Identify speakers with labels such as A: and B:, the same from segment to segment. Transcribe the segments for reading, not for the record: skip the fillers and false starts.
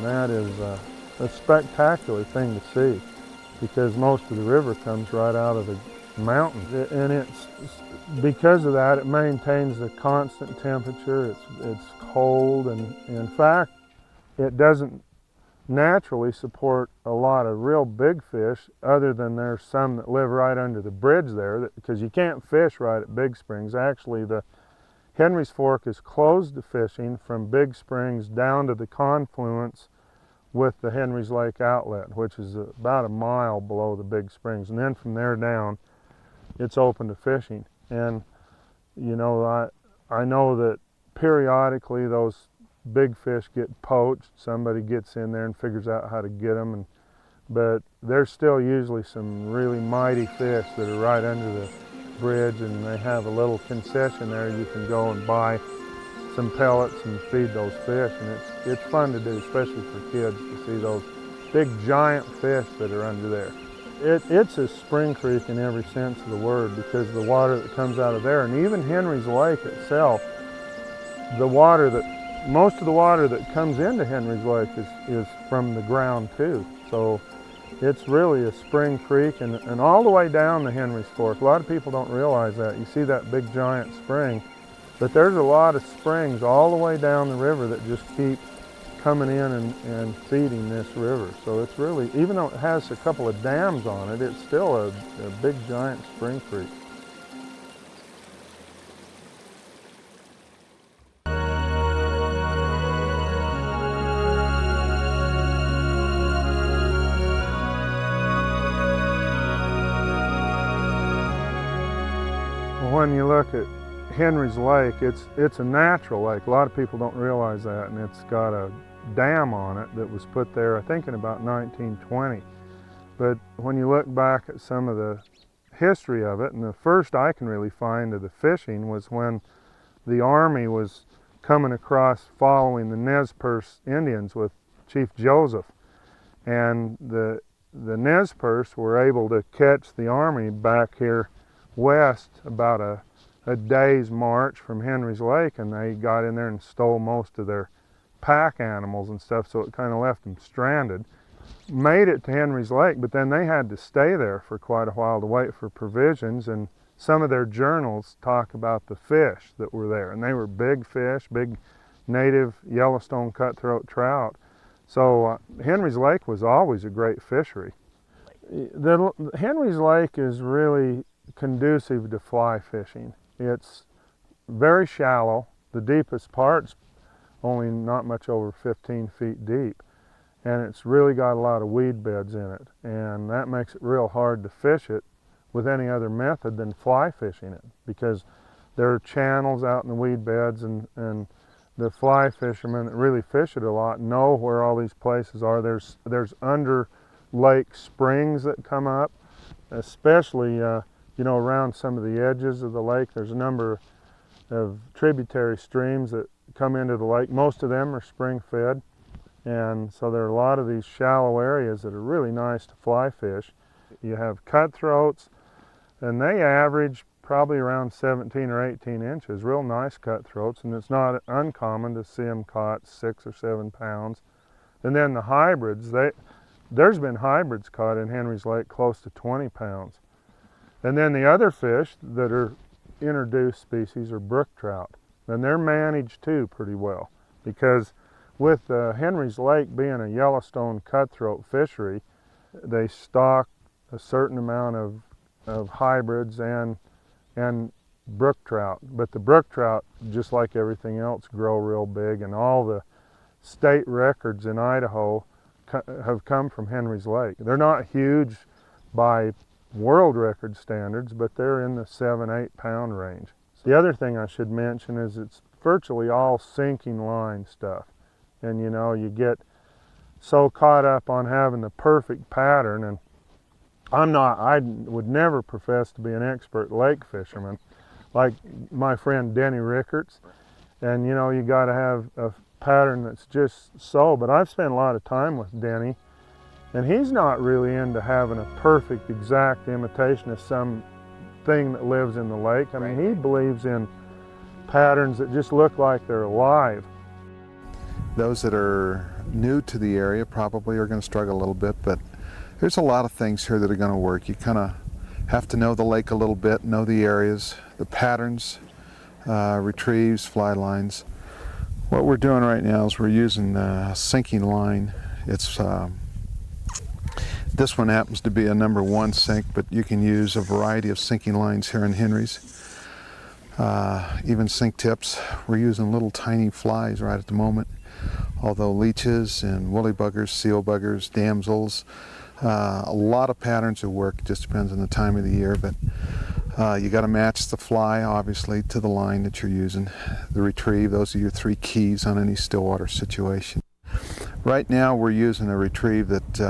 A: and that is a spectacular thing to see, because most of the river comes right out of the mountains, and it's because of that it maintains a constant temperature. It's cold, and in fact it doesn't naturally support a lot of real big fish, other than there's some that live right under the bridge there, because you can't fish right at Big Springs. Actually, the Henry's Fork is closed to fishing from Big Springs down to the confluence with the Henry's Lake outlet, which is about a mile below the Big Springs, and then from there down it's open to fishing. And you know, I know that periodically those big fish get poached. Somebody gets in there and figures out how to get them, but there's still usually some really mighty fish that are right under the bridge, and they have a little concession there. You can go and buy some pellets and feed those fish, and it's fun to do, especially for kids, to see those big giant fish that are under there. It's a spring creek in every sense of the word, because the water that comes out of there, and even Henry's Lake itself, most of the water that comes into Henry's Lake is from the ground too. So it's really a spring creek, and all the way down the Henry's Fork. A lot of people don't realize that. You see that big giant spring, but there's a lot of springs all the way down the river that just keep coming in and feeding this river. So it's really, even though it has a couple of dams on it, it's still a big giant spring creek. When you look at Henry's Lake, it's a natural lake. A lot of people don't realize that, and it's got a dam on it that was put there, I think, in about 1920. But when you look back at some of the history of it, and the first I can really find of the fishing was when the Army was coming across following the Nez Perce Indians with Chief Joseph, and the Nez Perce were able to catch the Army back here west about a day's march from Henry's Lake, and they got in there and stole most of their pack animals and stuff, so it kind of left them stranded. Made it to Henry's Lake, but then they had to stay there for quite a while to wait for provisions, and some of their journals talk about the fish that were there, and they were big fish, big native Yellowstone cutthroat trout. So Henry's Lake was always a great fishery. Henry's Lake is really conducive to fly fishing. It's very shallow. The deepest part's only not much over 15 feet deep, and it's really got a lot of weed beds in it, and that makes it real hard to fish it with any other method than fly fishing it, because there are channels out in the weed beds, and the fly fishermen that really fish it a lot know where all these places are. There's under lake springs that come up, especially you know, around some of the edges of the lake. There's a number of tributary streams that come into the lake. Most of them are spring fed, and so there are a lot of these shallow areas that are really nice to fly fish. You have cutthroats, and they average probably around 17 or 18 inches, real nice cutthroats, and it's not uncommon to see them caught 6 or 7 pounds. And then the hybrids, there's been hybrids caught in Henry's Lake close to 20 pounds. And then the other fish that are introduced species are brook trout, and they're managed too pretty well, because with Henry's Lake being a Yellowstone cutthroat fishery, they stock a certain amount of hybrids and brook trout. But the brook trout, just like everything else, grow real big, and all the state records in Idaho have come from Henry's Lake. They're not huge by world record standards, but they're in the 7-8 pound range. The other thing I should mention is it's virtually all sinking line stuff, and you know, you get so caught up on having the perfect pattern, and I would never profess to be an expert lake fisherman like my friend Denny Rickards, and you know, you got to have a pattern that's just so, but I've spent a lot of time with Denny, and he's not really into having a perfect, exact imitation of some thing that lives in the lake. I mean, he believes in patterns that just look like they're alive.
B: Those that are new to the area probably are going to struggle a little bit, but there's a lot of things here that are going to work. You kind of have to know the lake a little bit, know the areas, the patterns, retrieves, fly lines. What we're doing right now is we're using a sinking line. It's this one happens to be a #1 sink, but you can use a variety of sinking lines here in Henry's. Even sink tips. We're using little tiny flies right at the moment, although leeches and woolly buggers, seal buggers, damsels, a lot of patterns of work. It just depends on the time of the year, but you got to match the fly obviously to the line that you're using. The retrieve, those are your 3 keys on any still water situation. Right now we're using a retrieve that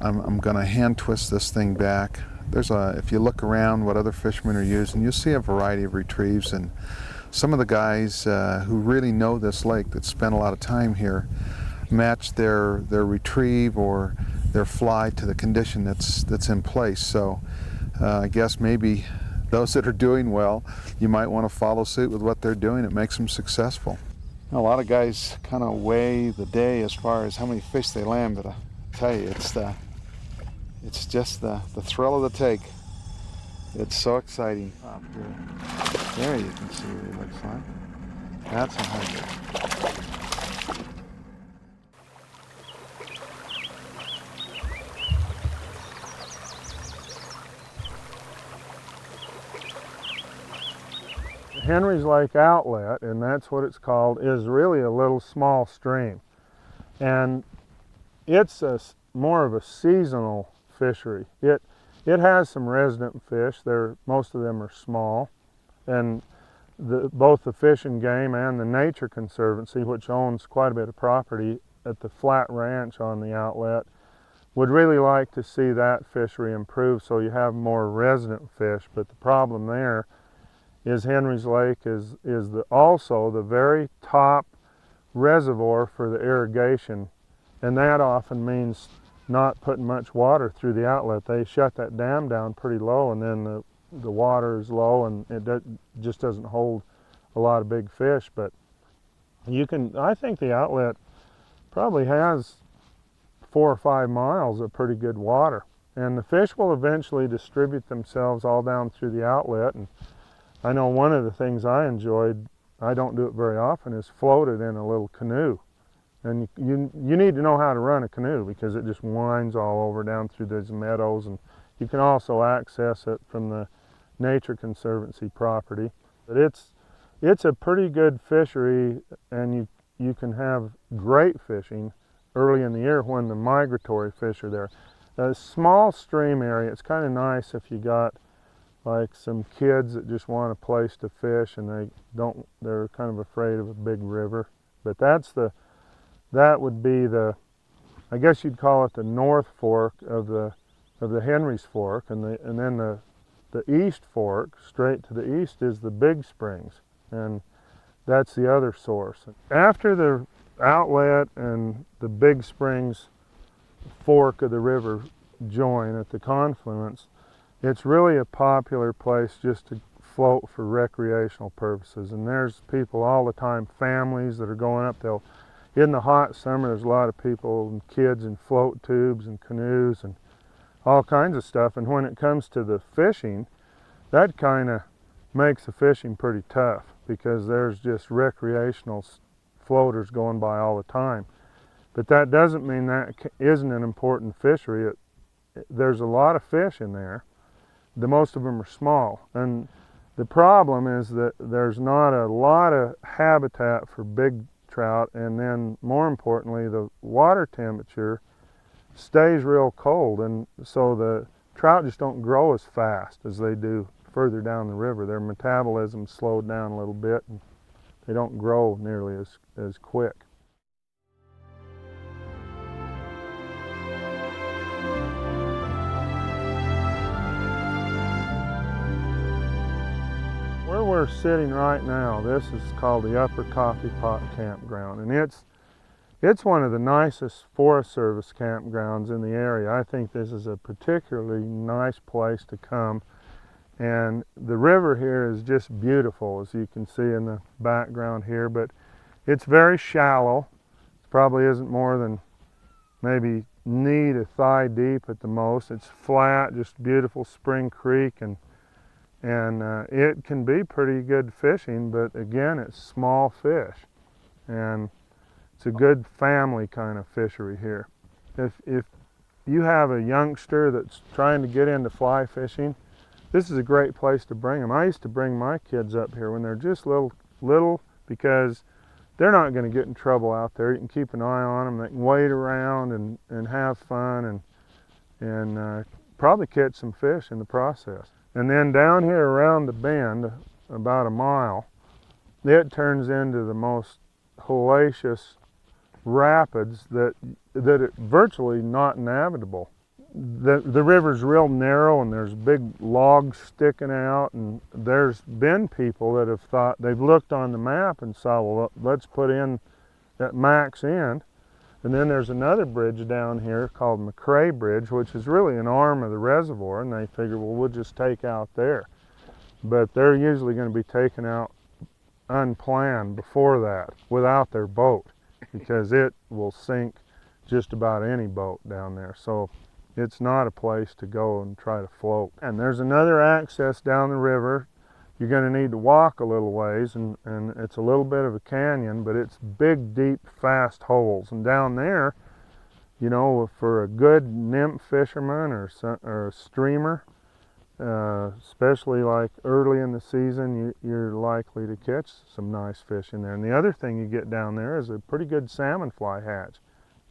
B: I'm going to hand twist this thing back. If you look around what other fishermen are using, you'll see a variety of retrieves, and some of the guys who really know this lake, that spend a lot of time here, match their retrieve or their fly to the condition that's in place. So I guess maybe those that are doing well, you might want to follow suit with what they're doing. It makes them successful. A lot of guys kind of weigh the day as far as how many fish they land, but I tell you, it's just the thrill of the take. It's so exciting. There you can see what it looks like. That's a 100.
A: Henry's Lake outlet, and that's what it's called, is really a little small stream. And it's more of a seasonal fishery. It has some resident fish. Most of them are small. And both the Fish and Game and the Nature Conservancy, which owns quite a bit of property at the Flat Ranch on the outlet, would really like to see that fishery improve so you have more resident fish. But the problem there is Henry's Lake is also the very top reservoir for the irrigation, and that often means not putting much water through the outlet. They shut that dam down pretty low, and then the water is low, and it just doesn't hold a lot of big fish. But I think the outlet probably has 4 or 5 miles of pretty good water, and the fish will eventually distribute themselves all down through the outlet. And I know one of the things I enjoyed, I don't do it very often, is float it in a little canoe. And you need to know how to run a canoe, because it just winds all over down through those meadows. And you can also access it from the Nature Conservancy property. But it's a pretty good fishery, and you can have great fishing early in the year when the migratory fish are there. A small stream area, it's kind of nice if you got like some kids that just want a place to fish and they're kind of afraid of a big river. But that would be I guess you'd call it the North Fork of the Henry's Fork, and then the East Fork, straight to the east, is the Big Springs, and that's the other source. After the outlet and the Big Springs fork of the river join at the confluence, it's really a popular place just to float for recreational purposes. And there's people all the time, families that are going up. In the hot summer, there's a lot of people and kids in float tubes and canoes and all kinds of stuff. And when it comes to the fishing, that kind of makes the fishing pretty tough, because there's just recreational floaters going by all the time. But that doesn't mean that isn't an important fishery. There's a lot of fish in there. Most of them are small, and the problem is that there's not a lot of habitat for big trout, and then more importantly, the water temperature stays real cold, and so the trout just don't grow as fast as they do further down the river. Their metabolism slowed down a little bit, and they don't grow nearly as quick. Where we're sitting right now, this is called the Upper Coffee Pot Campground, and it's one of the nicest Forest Service campgrounds in the area. I think this is a particularly nice place to come, and the river here is just beautiful, as you can see in the background here, but it's very shallow. Probably isn't more than maybe knee to thigh deep at the most. It's flat, just beautiful spring creek, and it can be pretty good fishing, but again, it's small fish, and it's a good family kind of fishery here. If you have a youngster that's trying to get into fly fishing, this is a great place to bring them. I used to bring my kids up here when they're just little because they're not going to get in trouble out there. You can keep an eye on them. They can wade around and have fun and probably catch some fish in the process. And then down here around the bend, about a mile, it turns into the most hellacious rapids that are virtually not navigable. The river's real narrow, and there's big logs sticking out, and there's been people that have thought, they've looked on the map and saw, well, let's put in at max end. And then there's another bridge down here called McCrae Bridge, which is really an arm of the reservoir, and they figure, well, we'll just take out there. But they're usually going to be taken out unplanned before that without their boat, because it will sink just about any boat down there. So it's not a place to go and try to float. And there's another access down the river. You're going to need to walk a little ways, and it's a little bit of a canyon, but it's big, deep, fast holes. And down there, you know, for a good nymph fisherman or a streamer, especially like early in the season, you're likely to catch some nice fish in there. And the other thing you get down there is a pretty good salmon fly hatch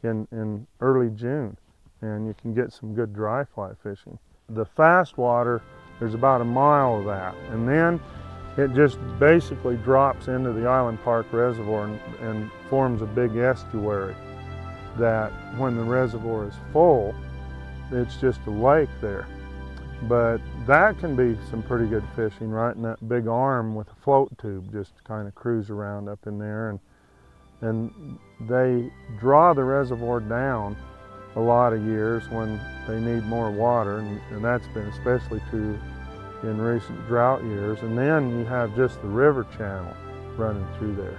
A: in early June, and you can get some good dry fly fishing. The fast water, there's about a mile of that, and then it just basically drops into the Island Park Reservoir and forms a big estuary that when the reservoir is full, it's just a lake there. But that can be some pretty good fishing right in that big arm with a float tube, just kind of cruise around up in there. And they draw the reservoir down a lot of years when they need more water, and that's been especially true in recent drought years. And then you have just the river channel running through there,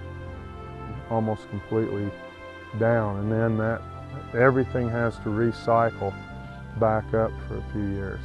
A: almost completely down, and then everything has to recycle back up for a few years.